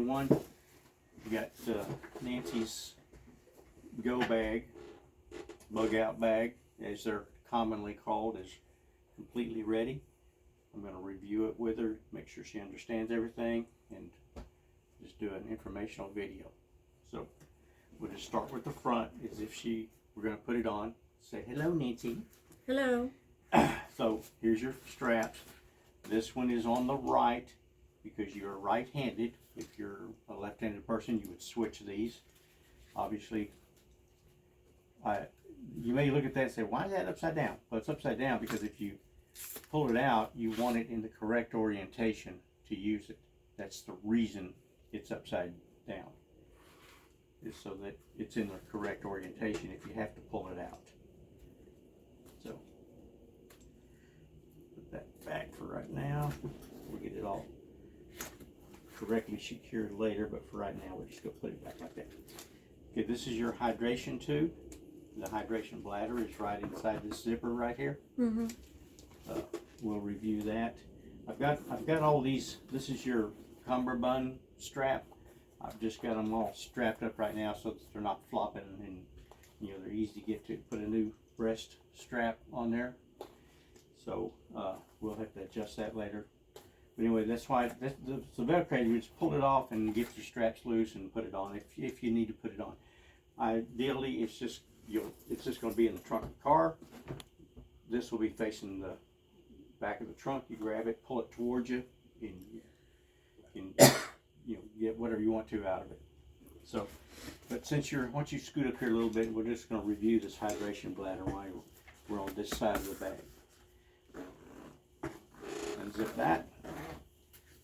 One, we got Nancy's Go Bag, Bugout Bag, as they're commonly called, is completely ready. I'm going to review it with her, make sure she understands everything, and just do an informational video. So we'll just start with the front, as if we're going to put it on. Say hello, Nancy. Hello. So here's your straps. This one is on the right because you're right-handed. If you're a left-handed person, you would switch these. Obviously, you may look at that and say, why is that upside down? Well, it's upside down because if you pull it out, you want it in the correct orientation to use it. That's the reason it's upside down, is so that it's in the correct orientation if you have to pull it out. So put that back for right now. We'll get it all correctly secured later, but for right now we're just going to put it back like that. Okay, this is your hydration tube. The hydration bladder is right inside this zipper right here. We'll review that. I've got all these. This is your cummerbund strap. I've just got them all strapped up right now so that they're not flopping, and they're easy to get to. Put a new breast strap on there. So we'll have to adjust that later. But anyway, that's why the Velcro, you just pull it off and get your straps loose and put it on if you need to put it on. Ideally, it's just going to be in the trunk of the car. This will be facing the back of the trunk. You grab it, pull it towards you, and you can get whatever you want to out of it. So, but once you scoot up here a little bit, we're just going to review this hydration bladder while we're on this side of the bag. Unzip that,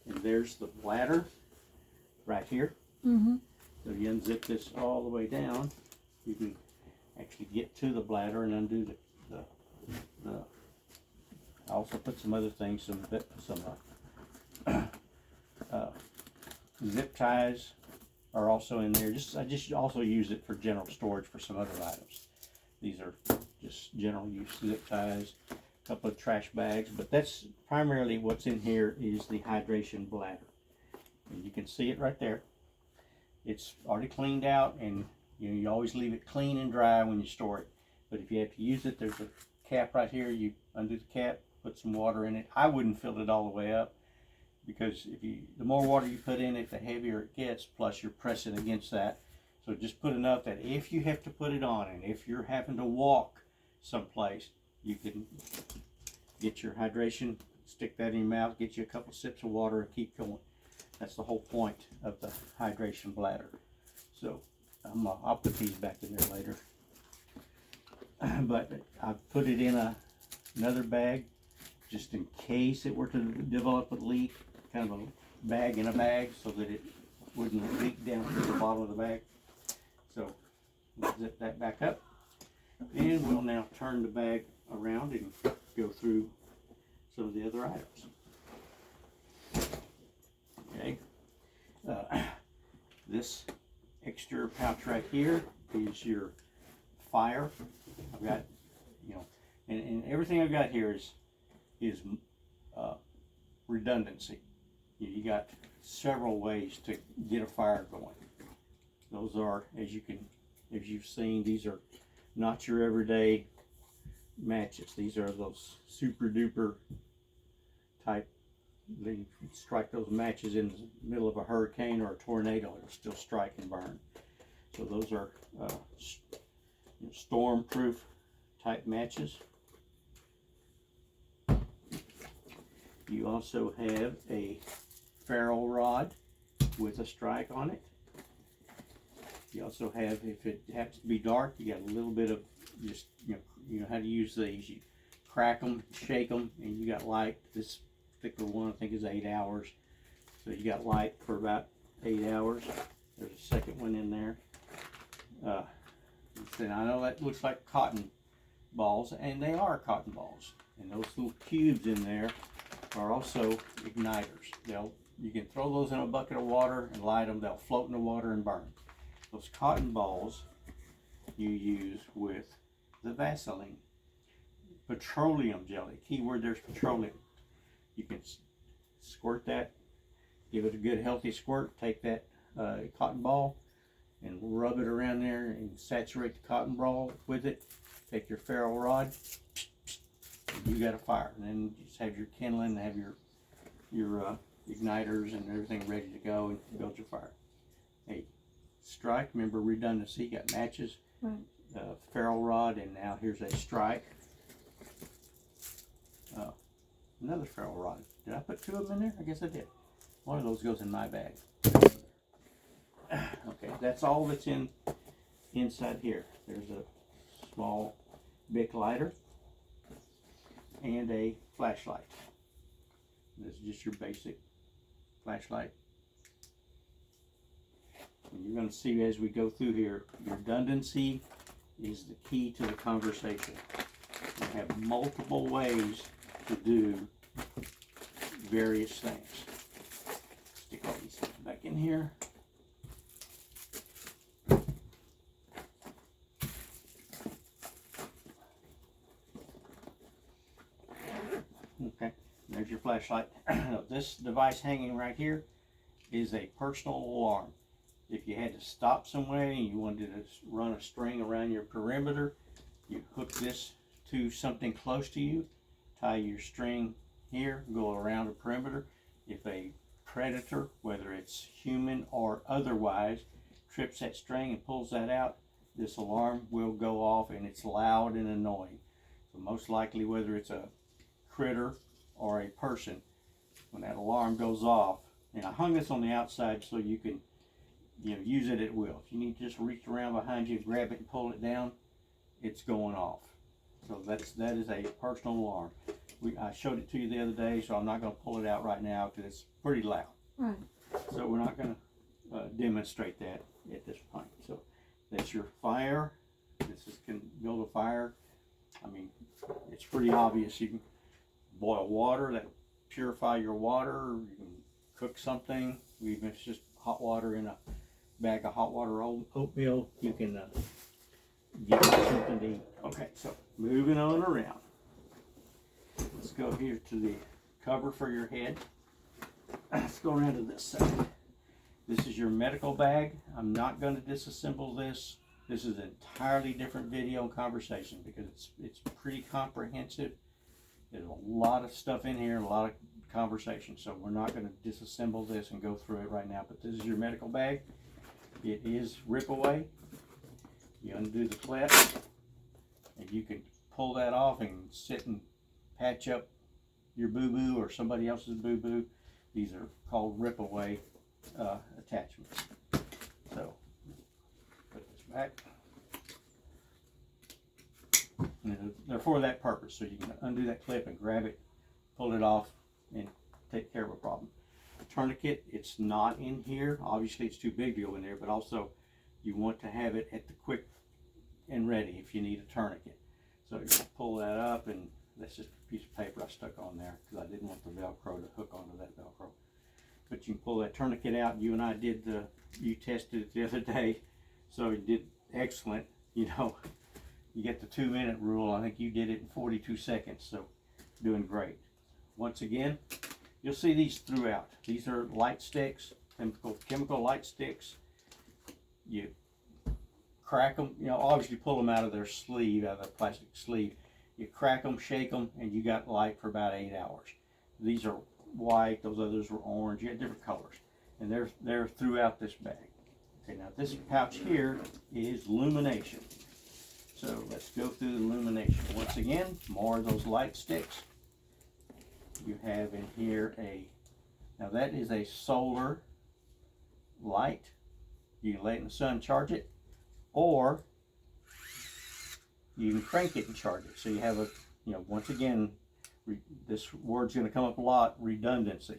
and there's the bladder right here. So you unzip this all the way down, you can actually get to the bladder and undo the I also put some other things, some zip ties are also in there. I just also use it for general storage for some other items. These are just general use zip ties, a couple of trash bags, but that's primarily what's in here is the hydration bladder. And you can see it right there. It's already cleaned out, and you always leave it clean and dry when you store it. But if you have to use it, there's a cap right here. You undo the cap, put some water in it. I wouldn't fill it all the way up, because the more water you put in it, the heavier it gets, plus you're pressing against that. So just put enough that if you have to put it on, and if you're having to walk someplace, you can get your hydration, stick that in your mouth, get you a couple sips of water, and keep going. That's the whole point of the hydration bladder. So I'll put these back in there later. But I've put it in another bag just in case it were to develop a leak, kind of a bag in a bag, so that it wouldn't leak down to the bottom of the bag. So we'll zip that back up, and we'll now turn the bag around and go through some of the other items. Okay, this extra pouch right here is your fire. I've got, and everything I've got here is redundancy. You got several ways to get a fire going. Those are, as you've seen, these are not your everyday matches. These are those super duper type. They strike those matches in the middle of a hurricane or a tornado, it'll still strike and burn. So those are storm-proof type matches. You also have a ferrule rod with a strike on it. You also have, if it happens to be dark, you got a little bit of just, you know how to use these. You crack them, shake them, and you got light. This particular one I think is 8 hours. So you got light for about 8 hours. There's a second one in there. And I know that looks like cotton balls, and they are cotton balls. And those little cubes in there are also igniters. You can throw those in a bucket of water and light them. They'll float in the water and burn. Those cotton balls you use with the Vaseline. Petroleum jelly. Keyword there's petroleum. You can squirt that Give it a good healthy squirt. Take that cotton ball and rub it around there and saturate the cotton ball with it. Take your ferrule rod, and you got a fire. And then you just have your kindling, have your igniters and everything ready to go and build your fire. Hey, strike, remember redundancy, you got matches, right. Ferrule rod, and now here's a strike. Another ferrule rod. Did I put two of them in there? I guess I did. One of those goes in my bag. Okay, that's all that's inside here. There's a small Bic lighter and a flashlight. This is just your basic flashlight. And you're going to see as we go through here, redundancy is the key to the conversation. You have multiple ways to do various things. Stick all these back in here. Okay, there's your flashlight. This device hanging right here is a personal alarm. If you had to stop somewhere and you wanted to run a string around your perimeter, you hook this to something close to you, tie your string here, go around the perimeter. If a predator, whether it's human or otherwise, trips that string and pulls that out, this alarm will go off, and it's loud and annoying. So most likely, whether it's a critter or a person, when that alarm goes off, and I hung this on the outside so you can use it at will. If you need to just reach around behind you, grab it and pull it down, it's going off. So that is a personal alarm. I showed it to you the other day, so I'm not going to pull it out right now because it's pretty loud. Right. So we're not going to demonstrate that at this point. So that's your fire. This can build a fire. I mean, it's pretty obvious. You can boil water, that purify your water. You can cook something, even if it's just hot water in a bag of hot water oatmeal. You can get something to eat. Okay, so moving on around. Let's go here to the cover for your head. Let's go around to this side. This is your medical bag. I'm not going to disassemble this. This is an entirely different video conversation because it's pretty comprehensive. There's a lot of stuff in here, a lot of conversation. So we're not going to disassemble this and go through it right now. But this is your medical bag. It is rip away. You undo the clip, and you can pull that off and sit and patch up your boo-boo or somebody else's boo-boo. These are called rip-away attachments. So, put this back. And they're for that purpose, so you can undo that clip and grab it, pull it off, and take care of a problem. Tourniquet, it's not in here. Obviously, it's too big to go in there, but also you want to have it at the quick and ready if you need a tourniquet. So you pull that up, and that's just a piece of paper I stuck on there because I didn't want the Velcro to hook onto that Velcro. But you can pull that tourniquet out. You and I you tested it the other day, so you did excellent. You get the 2-minute rule. I think you did it in 42 seconds, so doing great. Once again, you'll see these throughout. These are light sticks, chemical light sticks. You crack them, obviously pull them out of their sleeve, out of the plastic sleeve. You crack them, shake them, and you got light for about 8 hours. These are white, those others were orange. You had different colors, and they're throughout this bag. Okay, now this pouch here is illumination. So let's go through the illumination. Once again, more of those light sticks. You have in here now that is a solar light. You can lay it in the sun, charge it, or you can crank it and charge it. So you have once again, this word's going to come up a lot, redundancy.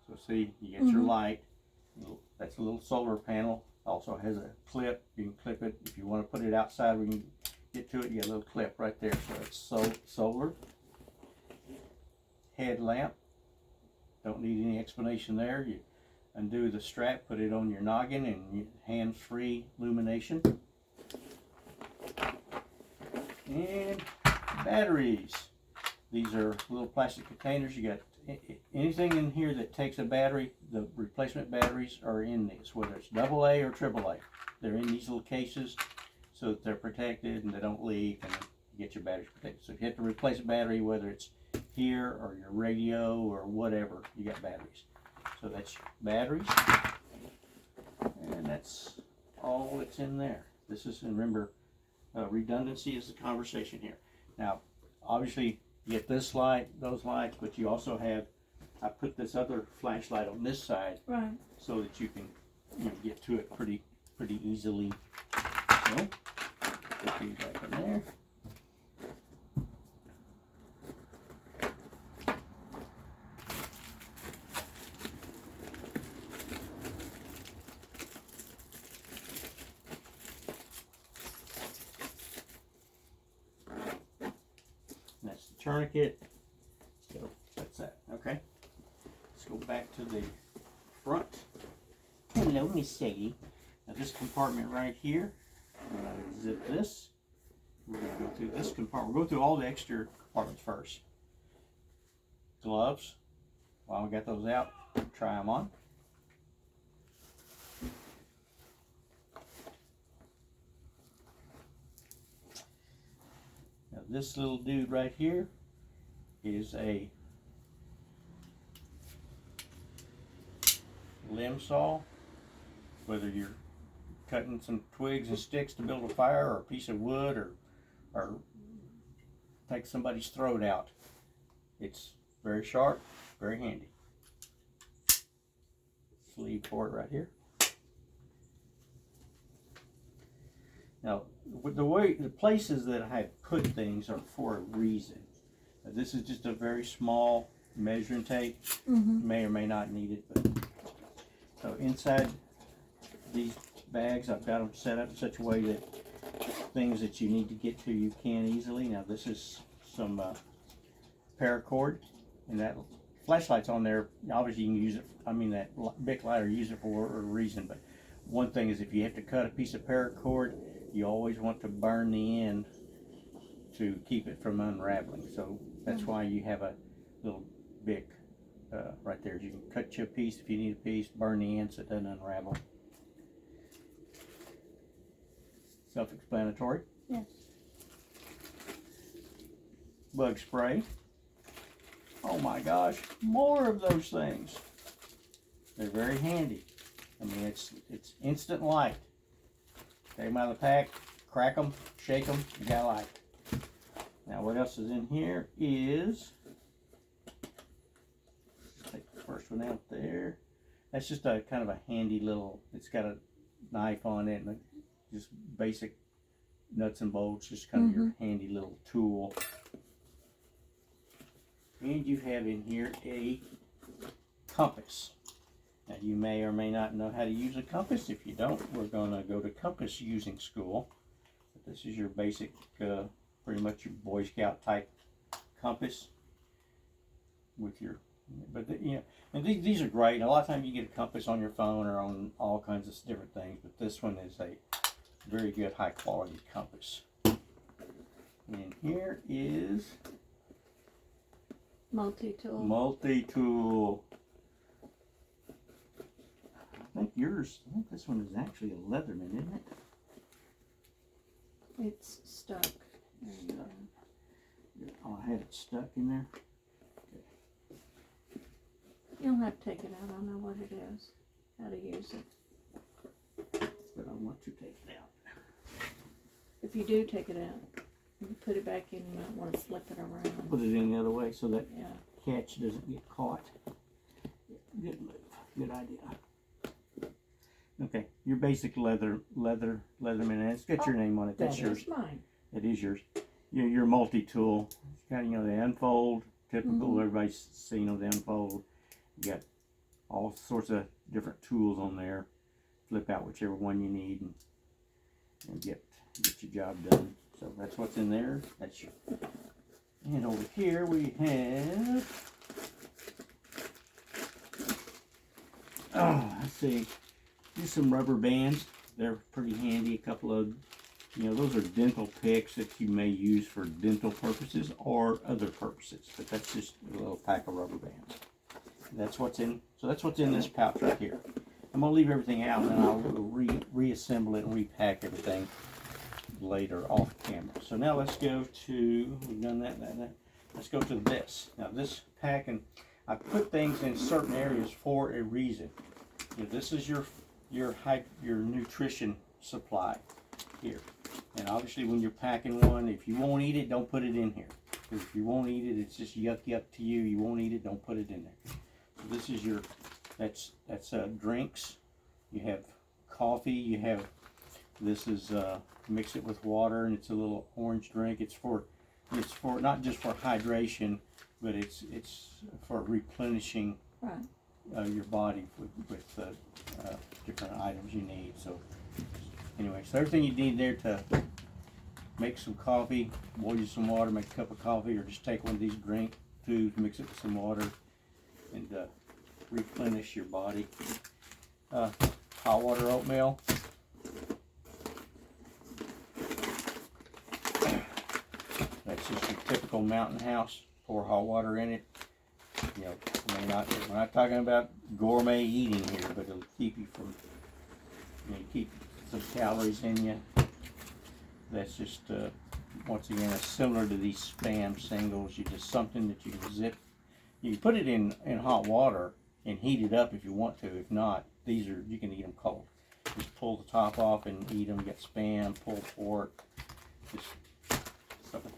So see, you get your light. That's a little solar panel. Also has a clip. You can clip it. If you want to put it outside, we can get to it. You get a little clip right there. So it's solar. Headlamp. Don't need any explanation there. You undo the strap, put it on your noggin, and hands-free illumination. And batteries. These are little plastic containers. You got anything in here that takes a battery, the replacement batteries are in these, whether it's AA or AAA. They're in these little cases so that they're protected and they don't leak, and you get your batteries protected. So if you have to replace a battery, whether it's here or your radio or whatever, you got batteries. So that's your batteries, and that's all that's in there. This is, and remember, redundancy is the conversation here. Now, obviously, you get this light, those lights, but you also have, I put this other flashlight on this side, Right. so that you can, get to it pretty easily. So, put these back in there. That's the tourniquet. So that's that. Okay. Let's go back to the front. Hello, Miss Sadie. Now this compartment right here, I'm going to zip this. We're going to go through this compartment. We'll go through all the exterior compartments first. Gloves. While we got those out, try them on. Now this little dude right here is a limb saw. Whether you're cutting some twigs and sticks to build a fire, or a piece of wood, or take somebody's throat out. It's very sharp, very handy. Sleeve for it right here. Now, the places that I have put things are for a reason. This is just a very small measuring tape. Mm-hmm. May or may not need it, but so inside these bags, I've got them set up in such a way that things that you need to get to, you can easily. Now this is some paracord, and that flashlight's on there. Obviously you can use it, that Bic lighter, use it for a reason, but one thing is if you have to cut a piece of paracord, you always want to burn the end to keep it from unraveling. So that's why you have a little Bic right there. You can cut you a piece if you need a piece, burn the end so it doesn't unravel. Self-explanatory. Yes. Bug spray. Oh my gosh, more of those things. They're very handy. It's instant light. Take them out of the pack, crack them, shake them, you got light. Now what else is in here is, take the first one out there. That's just a kind of a handy little, it's got a knife on it and just basic nuts and bolts, just kind of your handy little tool. And you have in here a compass. Now you may or may not know how to use a compass. If you don't, we're going to go to compass using school. But this is your basic, pretty much your Boy Scout type compass with your, and these are great. And a lot of times you get a compass on your phone or on all kinds of different things, but this one is a very good high quality compass. And here is multi-tool. Multi-tool. I think this one is actually a Leatherman, isn't it? It's stuck. There you go. Oh, I had it stuck in there. Okay. You don't have to take it out. I know what it is. How to use it. But I want to take it out. If you do take it out, you put it back in, you might want to flip it around. Put it in the other way so that catch doesn't get caught. Good move. Good idea. Okay, your basic Leatherman, and it's got your name on it. That's yours. That is mine. It is yours. Your multi-tool. It's got, the unfold. Typical, everybody's seen the unfold. You got all sorts of different tools on there. Flip out whichever one you need and get your job done. So that's what's in there. That's your. And over here we have. Oh, let's see. Just some rubber bands. They're pretty handy. A couple of You know, those are dental picks that you may use for dental purposes or other purposes, but that's just a little pack of rubber bands. That's what's in, so that's what's in this pouch right here. I'm gonna leave everything out and then I'll reassemble it and repack everything later off camera. So now let's go to, we've done that. Let's go to this. Now this pack, and I put things in certain areas for a reason. You know, this is your nutrition supply here. And obviously when you're packing one, if you won't eat it, don't put it in here. Because if you won't eat it, it's just yuck to you. You won't eat it, don't put it in there. So this is your, that's drinks. You have coffee, you have, this is, mix it with water, and it's a little orange drink. It's for not just for hydration, but it's for replenishing your body with different items you need. So anyway, so everything you need there to make some coffee, boil you some water, make a cup of coffee, or just take one of these drink foods, mix it with some water, and replenish your body. Hot water oatmeal. That's just your typical mountain house. Pour hot water in it. You know, we're not talking about gourmet eating here, but it'll keep you from, you know, keep some calories in you. That's just once again, it's similar to these Spam singles. You just something that you can zip. You can put it in hot water and heat it up if you want to. If not, these are, you can eat them cold. Just pull the top off and eat them. You got Spam, pulled pork, just something.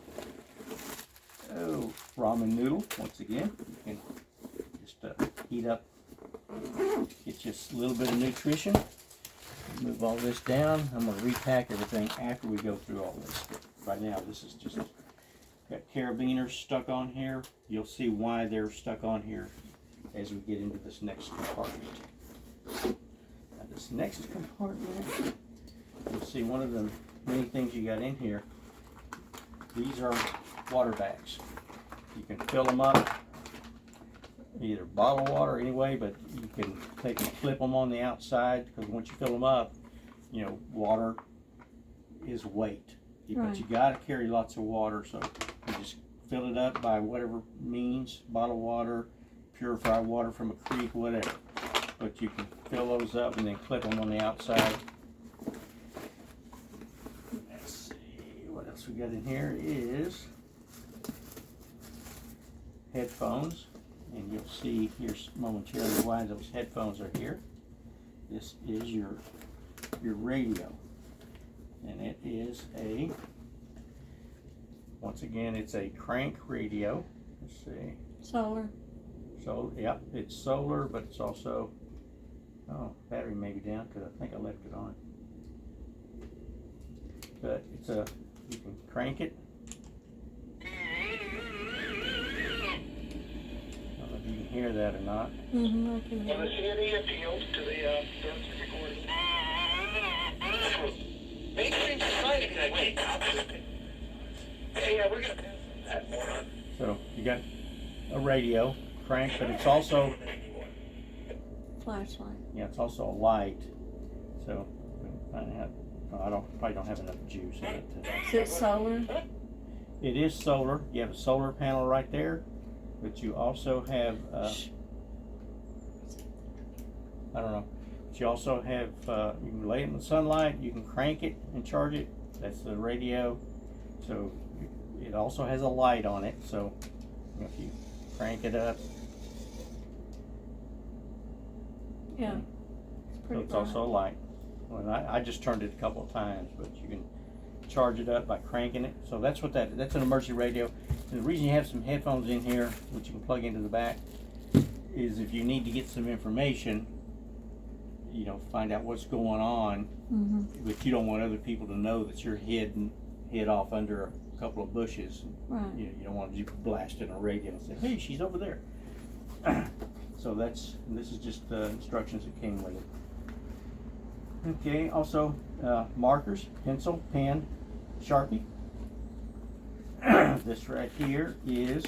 Oh, ramen noodle. Once again, you can just heat up. Get just a little bit of nutrition. Move all this down. I'm going to repack everything after we go through all this. But right now, this is just got carabiners stuck on here. You'll see why they're stuck on here as we get into this next compartment. Now, this next compartment, you'll see one of the many things you got in here. These are water bags. You can fill them up, either bottled water anyway, but you can take and clip them on the outside, because once you fill them up, you know, water is weight. But you got to carry lots of water, so you just fill it up by whatever means, bottled water, purified water from a creek, whatever. But you can fill those up and then clip them on the outside. Let's see, what else we got in here is headphones. And you'll see here momentarily why those headphones are here. This is your radio. And it is a, once again, it's a crank radio. Let's see. Solar. So, yep, it's solar, but it's also, oh, battery may be down because I think I left it on. But it's a, you can crank it. I don't know if you can hear that or not. Mm-hmm, I can hear Well, the it. CNE appealed to the service recording. Mainstream society can wake up. Hey, we're gonna pass that moron. So you got a radio crank, but it's also, Flashlight. yeah, it's also a light. So I probably don't have enough juice in it. Is it solar? It is solar. You have a solar panel right there, but you also have I don't know. But you also have you can lay it in the sunlight. You can crank it and charge it. That's the radio. So it also has a light on it. So if you crank it up, Yeah. It's so pretty it's bright. also a light. Well, I just turned it a couple of times, but you can charge it up by cranking it. So that's what that's an emergency radio. And the reason you have some headphones in here, which you can plug into the back, is if you need to get some information, you know, find out what's going on, but you don't want other people to know that you're hid off under a couple of bushes. Right. You don't want to be blasting a radio and say, hey, she's over there. So this is just the instructions that came with it. Okay, also markers, pencil, pen, Sharpie. This right here is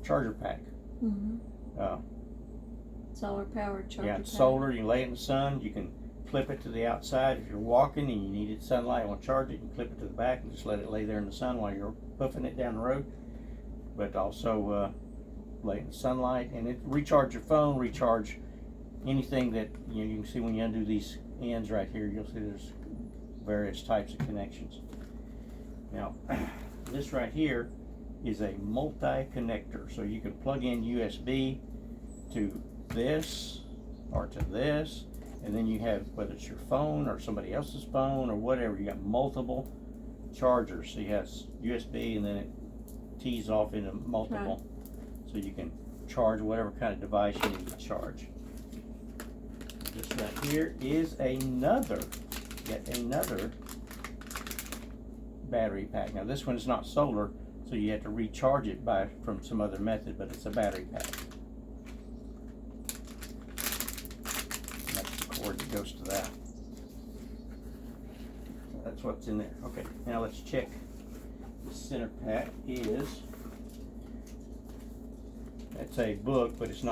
charger pack. So solar powered charger. Yeah, it's pack. solar. You lay it in the sun. You can flip it to the outside. If you're walking and you needed sunlight and want to charge it, you can flip it to the back and just let it lay there in the sun while you're puffing it down the road. But also lay it in the sunlight, and it recharge your phone, recharge anything that you can see when you undo these ends right here. You'll see there's various types of connections. Now, this right here is a multi-connector, so you can plug in USB to this or to this, and then you have, whether it's your phone or somebody else's phone or whatever, you got multiple chargers. So you have USB and then it tees off into multiple, so you can charge whatever kind of device you need to charge. This right here is yet another battery pack. Now this one is not solar, so you have to recharge it from some other method, but it's a battery pack. And that's the cord that goes to that. So that's what's in there. Okay, now let's check. The center pack that's a book, but it's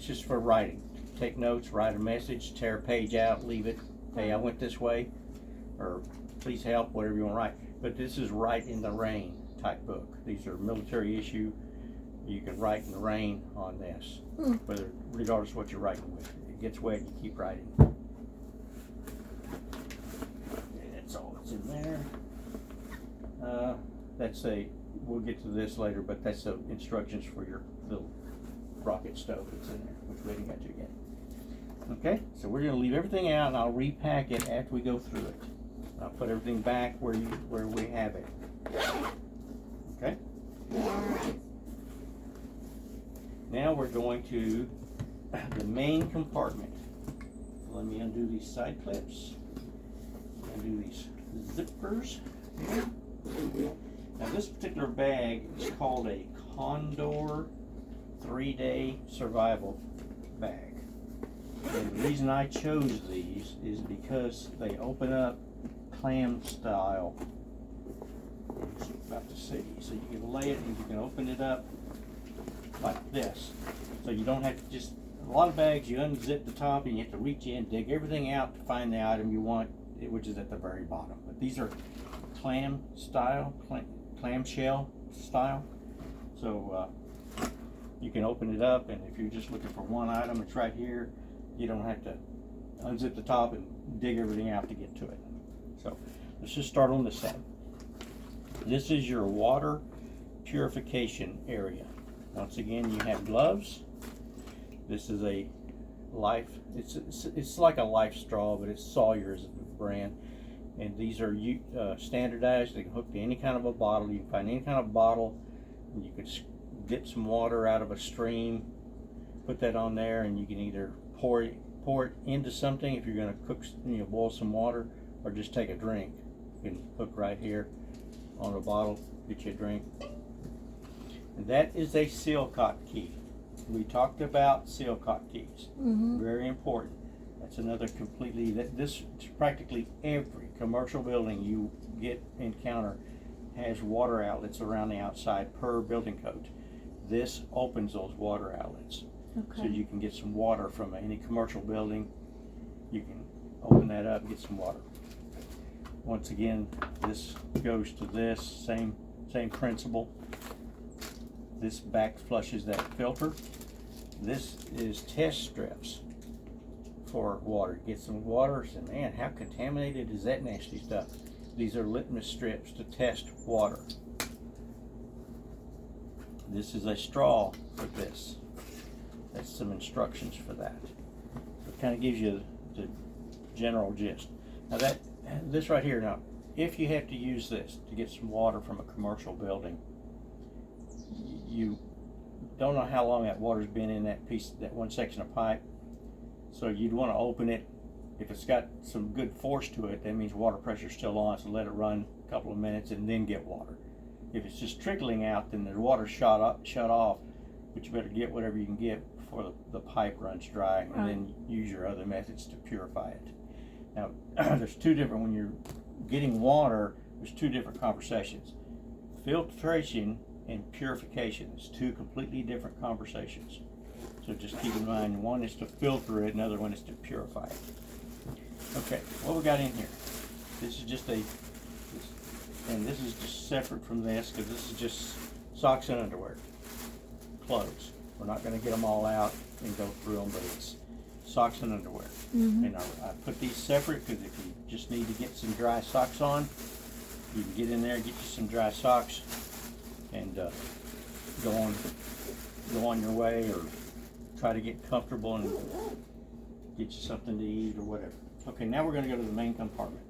just for writing. Take notes, write a message, tear a page out, leave it. Hey, I went this way, or please help, whatever you want to write. But this is write in the rain type book. These are military issue. You can write in the rain on this, regardless of what you're writing with. If it gets wet, you keep writing. That's all that's in there. We'll get to this later, but that's the instructions for your little rocket stove that's in there, which we haven't got to yet. Okay, so we're going to leave everything out, and I'll repack it after we go through it. I'll put everything back where we have it. Okay. Now we're going to the main compartment. Let me undo these side clips. Undo these zippers here. Now this particular bag is called a Condor 3-day survival bag. And the reason I chose these is because they open up clam style. As you're about to see. So you can lay it and you can open it up like this. So you don't have to just, a lot of bags you unzip the top and you have to reach in, dig everything out to find the item you want, which is at the very bottom. But these are clam style, clamshell style. So you can open it up, and if you're just looking for one item, it's right here. You don't have to unzip the top and dig everything out to get to it. So let's just start on this side. This is your water purification area. Once again, you have gloves. This is a Life. It's like a Life straw, but it's Sawyer's brand. And these are standardized. They can hook to any kind of a bottle. You can find any kind of bottle. And you can dip some water out of a stream, put that on there, and you can either pour it into something if you're going to cook, boil some water, or just take a drink. You can hook right here on a bottle, get you a drink. And that is a Silcott key. We talked about Silcott keys. Very important. That's another this practically every commercial building you encounter has water outlets around the outside per building code. This opens those water outlets. Okay. So you can get some water from any commercial building. You can open that up and get some water. Once again, this goes to this, same principle. This back flushes that filter. This is test strips for water. Get some water, say, man, how contaminated is that nasty stuff? These are litmus strips to test water. This is a straw for this. That's some instructions for that. So it kind of gives you the general gist. Now this right here, now, if you have to use this to get some water from a commercial building, you don't know how long that water's been in that one section of pipe. So you'd want to open it. If it's got some good force to it, that means water pressure's still on, so let it run a couple of minutes and then get water. If it's just trickling out, then the water's shut off, but you better get whatever you can get before the pipe runs dry, and then use your other methods to purify it. Now, there's two different, when you're getting water, there's two different conversations. Filtration and purification is two completely different conversations. So just keep in mind, one is to filter it, another one is to purify it. Okay, what we got in here? This is just and this is just separate from this, because this is just socks and underwear, clothes. We're not going to get them all out and go through them, but it's socks and underwear. And I put these separate because if you just need to get some dry socks on, you can get in there, get you some dry socks, and go on your way, or try to get comfortable and get you something to eat or whatever. Okay, now we're going to go to the main compartment.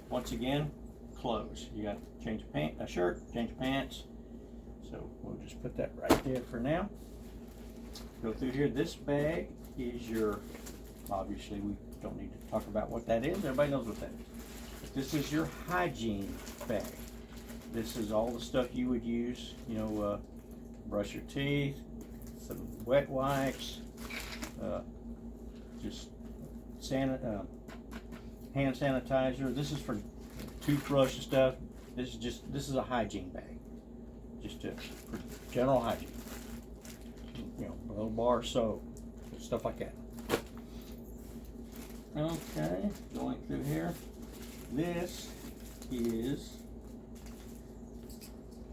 Once again, clothes. You got to change a shirt, change pants. So we'll just put that right there for now. Go through here. This bag is your, obviously we don't need to talk about what that is. Everybody knows what that is. This is your hygiene bag. This is all the stuff you would use, you know, brush your teeth, some wet wipes, just hand sanitizer. This is for toothbrush and stuff. This is a hygiene bag, just for general hygiene. You know, a little bar of soap, stuff like that. Okay, going through here. This is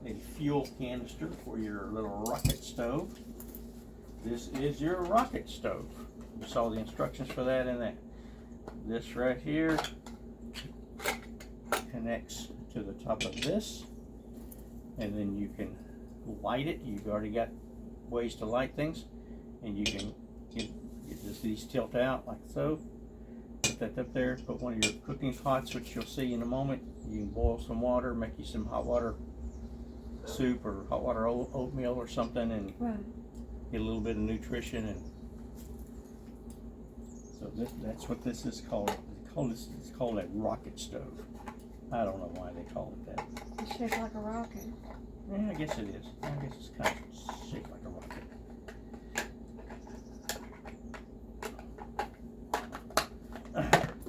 a fuel canister for your little rocket stove. This is your rocket stove. You saw the instructions for that in that. This right here connects to the top of this, and then you can light it. You've already got ways to light things, and you can get these tilt out like so. Put that up there. Put one of your cooking pots, which you'll see in a moment. You can boil some water, make you some hot water soup or hot water oatmeal or something, and get a little bit of nutrition. And so that's what this is called. It's called a rocket stove. I don't know why they call it that. It's shaped like a rocket. Yeah, I guess it is. I guess it's kind of shaped like a rocket.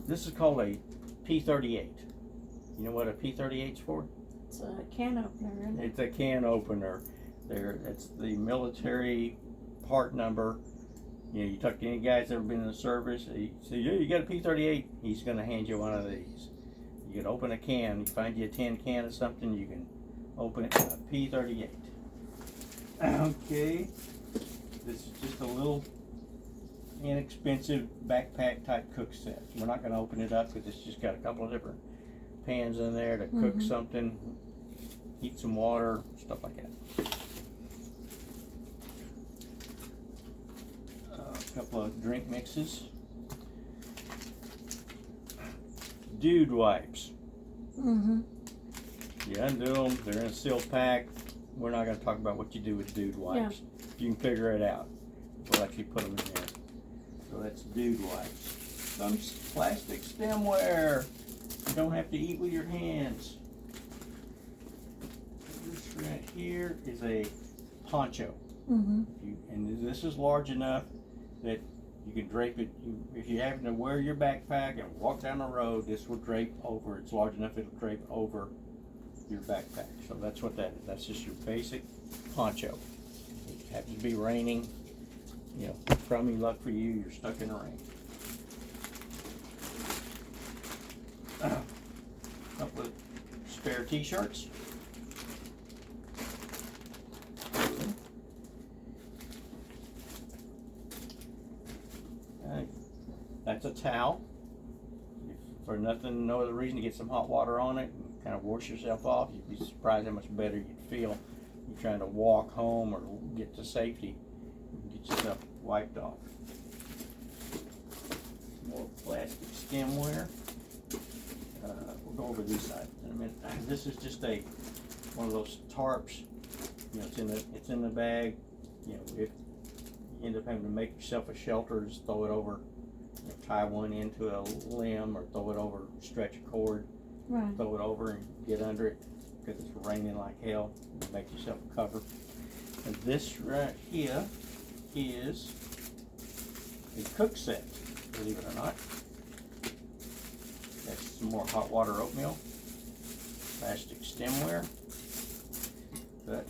This is called a P38. You know what a P38 is for? It's a can opener, isn't it? It's a can opener. It's the military part number. You know, you talk to any guy that's ever been in the service, you say, yeah, you got a P38, he's going to hand you one of these. You can open a can, you find you a tin can of something, you can open it with a P38. Okay, this is just a little inexpensive backpack type cook set. We're not going to open it up because it's just got a couple of different pans in there to cook something, heat some water, stuff like that. A couple of drink mixes. Dude wipes. You undo them, they're in a sealed pack. We're not going to talk about what you do with dude wipes. You can figure it out. We'll actually put them in there. So that's dude wipes. Some plastic stemware. You don't have to eat with your hands. This right here is a poncho. And this is large enough that you can drape it. If you happen to wear your backpack and walk down the road, this will drape over. It's large enough it'll drape over your backpack. So that's what that is. That's just your basic poncho. It happens to be raining, you know, crummy luck for you, you're stuck in the rain. Couple of spare t-shirts. That's a towel. If for nothing, no other reason, to get some hot water on it and kind of wash yourself off. You'd be surprised how much better you'd feel. You're trying to walk home or get to safety and get yourself wiped off. More plastic stemware. We'll go over these sides in a minute. This is just one of those tarps. You know, it's in the bag. You know, if you end up having to make yourself a shelter, just throw it over. You know, tie one into a limb or throw it over, stretch a cord, throw it over and get under it because it's raining like hell. You make yourself a cover. And this right here is a cook set, believe it or not. That's some more hot water oatmeal, plastic stemware. But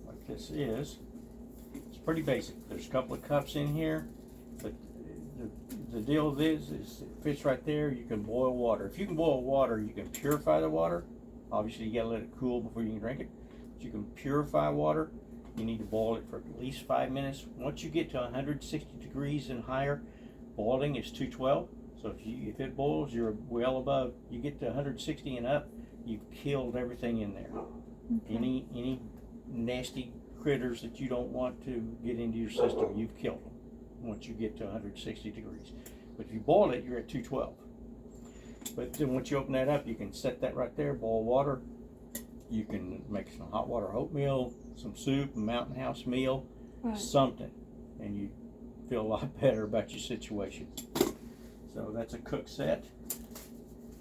what this is pretty basic. There's a couple of cups in here, but the deal with this is it fits right there. You can boil water. If you can boil water, you can purify the water. Obviously, you gotta let it cool before you can drink it. But you can purify water. You need to boil it for at least 5 minutes. Once you get to 160 degrees and higher, boiling is 212. So if it boils, you're well above. You get to 160 and up, you've killed everything in there. Okay. Any nasty critters that you don't want to get into your system, you've killed them once you get to 160 degrees. But if you boil it, you're at 212. But then once you open that up, you can set that right there, boil water. You can make some hot water oatmeal, some soup, a Mountain House meal, Right. something, and you feel a lot better about your situation. So that's a cook set.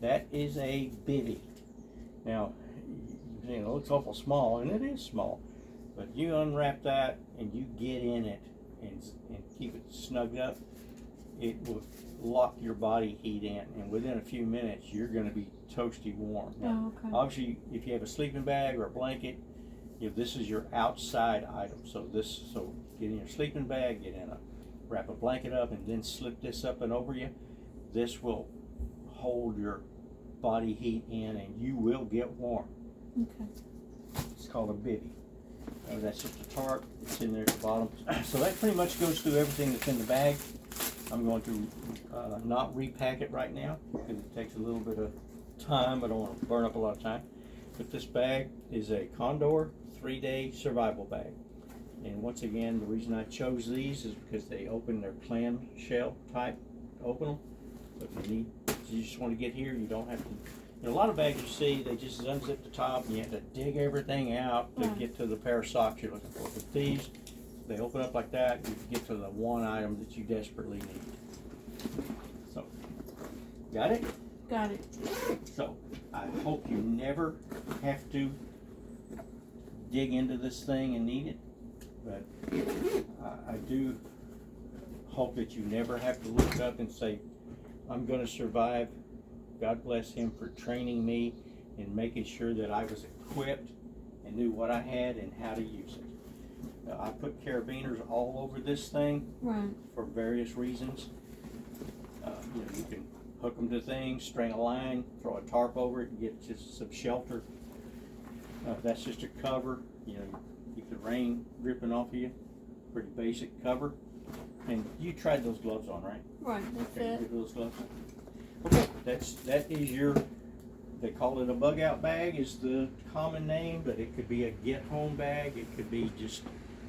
That is a bivvy. Now, it looks awful small, and it is small, but you unwrap that and you get in it and keep it snugged up, it will lock your body heat in, and within a few minutes you're going to be toasty warm. Now, Oh, okay. obviously, if you have a sleeping bag or a blanket, this is your outside item. So get in your sleeping bag, wrap a blanket up, and then slip this up and over you. This will hold your body heat in, and you will get warm. Okay. It's called a bivvy. That's just a tarp. It's in there at the bottom. So that pretty much goes through everything that's in the bag. I'm going to not repack it right now because it takes a little bit of time. I don't want to burn up a lot of time. But this bag is a Condor 3-day survival bag. And once again, the reason I chose these is because they open their clamshell type to open them. So if you just want to get here, you don't have to. A lot of bags you see, they just unzip the top and you have to dig everything out to get to the pair of socks you're looking for. But these, they open up like that, you can get to the one item that you desperately need. So, got it? Got it. So, I hope you never have to dig into this thing and need it. But I do hope that you never have to look up and say, I'm going to survive. God bless him for training me and making sure that I was equipped and knew what I had and how to use it. I put carabiners all over this thing for various reasons. You can hook them to things, string a line, throw a tarp over it, and get just some shelter. That's just a cover. Keep the rain dripping off of you. Pretty basic cover. And you tried those gloves on, right? Right. That's Okay, it. get those gloves on. Okay, that is your, they call it a Bugout bag is the common name, but it could be a get home bag. It could be just,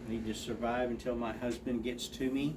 I need to survive until my husband gets to me.